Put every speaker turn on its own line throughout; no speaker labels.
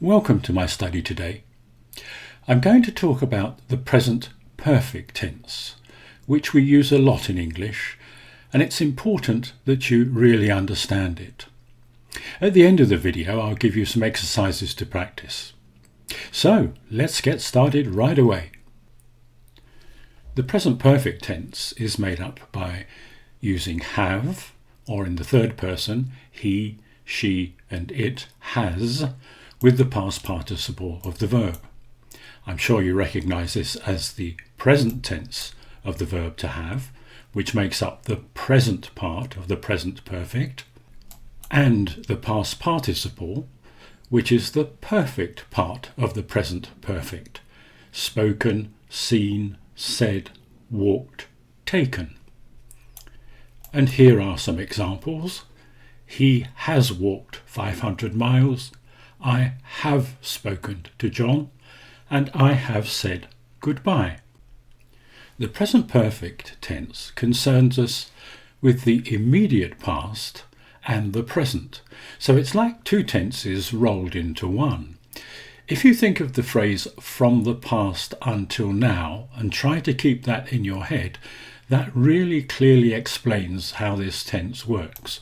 Welcome to my study today. I'm going to talk about the present perfect tense, which we use a lot in English, and it's important that you really understand it. At the end of the video, I'll give you some exercises to practice. So, let's get started right away. The present perfect tense is made up by using have, or in the third person, he, she and it has, with the past participle of the verb. I'm sure you recognise this as the present tense of the verb to have, which makes up the present part of the present perfect, and the past participle, which is the perfect part of the present perfect, spoken, seen, said, walked, taken. And here are some examples. He has walked 500 miles. I have spoken to John, and I have said goodbye. The present perfect tense concerns us with the immediate past and the present, so it's like two tenses rolled into one. If you think of the phrase from the past until now and try to keep that in your head, that really clearly explains how this tense works.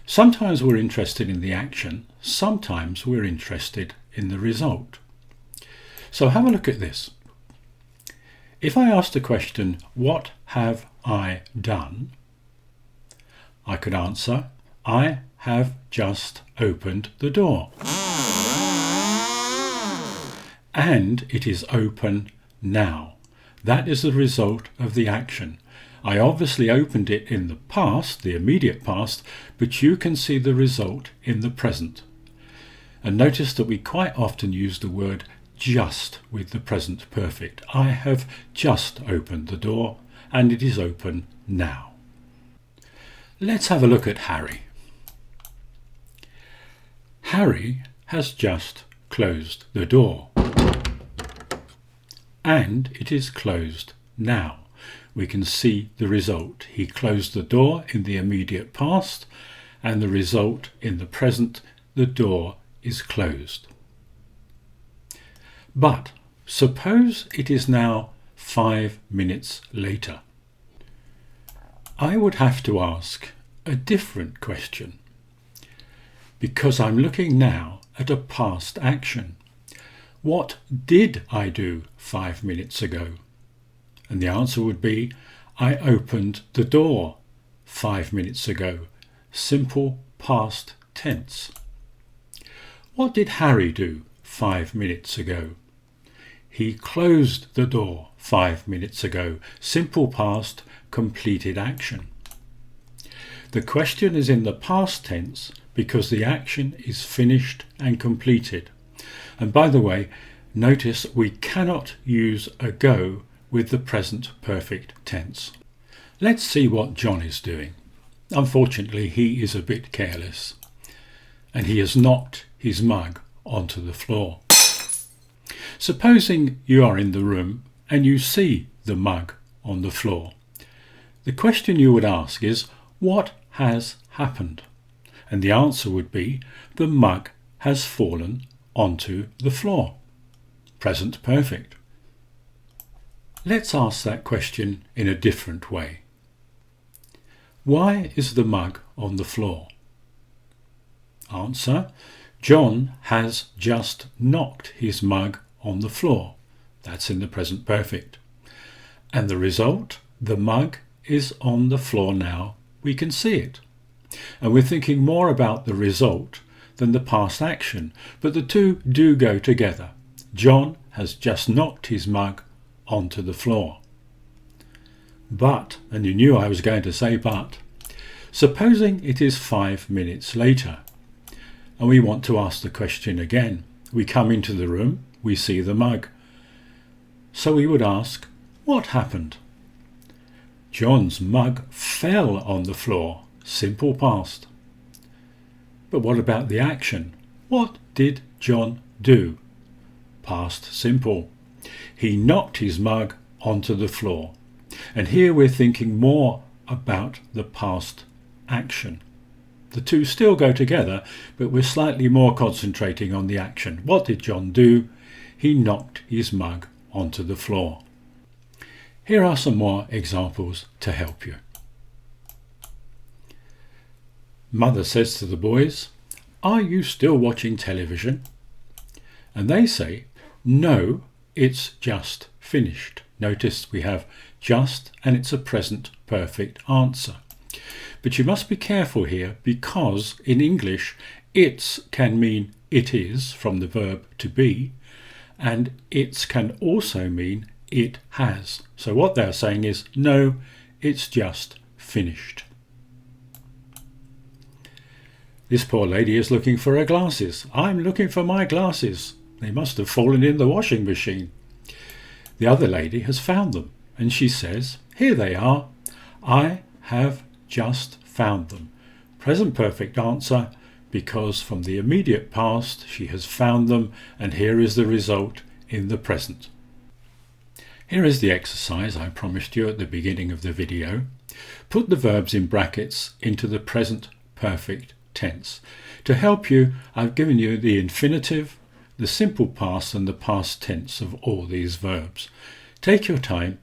Sometimes we're interested in the action, sometimes we're interested in the result. So have a look at this. If I asked the question, what have I done? I could answer, I have just opened the door. And it is open now. That is the result of the action. I obviously opened it in the past, the immediate past, but you can see the result in the present. And notice that we quite often use the word just with the present perfect. I have just opened the door and it is open now. Let's have a look at Harry. Harry has just closed the door and it is closed now. We can see the result. He closed the door in the immediate past, and the result in the present, the door is closed. But suppose it is now 5 minutes later. I would have to ask a different question, because I'm looking now at a past action. What did I do 5 minutes ago? And the answer would be, I opened the door 5 minutes ago. Simple past tense. What did Harry do 5 minutes ago? He closed the door 5 minutes ago. Simple past completed action. The question is in the past tense because the action is finished and completed. And by the way, notice we cannot use ago with the present perfect tense. Let's see what John is doing. Unfortunately, he is a bit careless and he has knocked his mug onto the floor. Supposing you are in the room and you see the mug on the floor. The question you would ask is, what has happened? And the answer would be, the mug has fallen onto the floor. Present perfect. Let's ask that question in a different way. Why is the mug on the floor? Answer, John has just knocked his mug on the floor. That's in the present perfect. And the result, the mug is on the floor now. We can see it. And we're thinking more about the result than the past action, but the two do go together. John has just knocked his mug onto the floor. But, and you knew I was going to say but, supposing it is 5 minutes later and we want to ask the question again. We come into the room, we see the mug. So we would ask, what happened? John's mug fell on the floor. Simple past. But what about the action? What did John do? Past simple. He knocked his mug onto the floor. And here we're thinking more about the past action. The two still go together, but we're slightly more concentrating on the action. What did John do? He knocked his mug onto the floor. Here are some more examples to help you. Mother says to the boys, "Are you still watching television?" And they say, "No, it's just finished." Notice we have just and it's a present perfect answer. But you must be careful here because in English it's can mean it is from the verb to be, and it's can also mean it has. So what they're saying is, no, it's just finished. This poor lady is looking for her glasses. "I'm looking for my glasses. They must have fallen in the washing machine." The other lady has found them and she says, "Here they are. I have just found them." Present perfect answer because from the immediate past she has found them, and here is the result in the present. Here is the exercise I promised you at the beginning of the video. Put the verbs in brackets into the present perfect tense. To help you, I've given you the infinitive, the simple past and the past tense of all these verbs. Take your time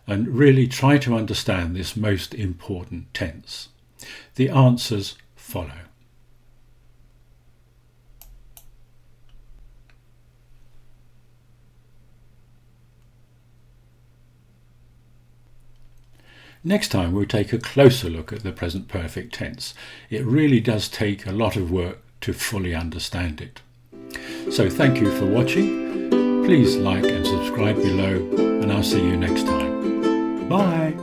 and really try to understand this most important tense. The answers follow. Next time we'll take a closer look at the present perfect tense. It really does take a lot of work to fully understand it. So thank you for watching. Please like and subscribe below, and I'll see you next time. Bye!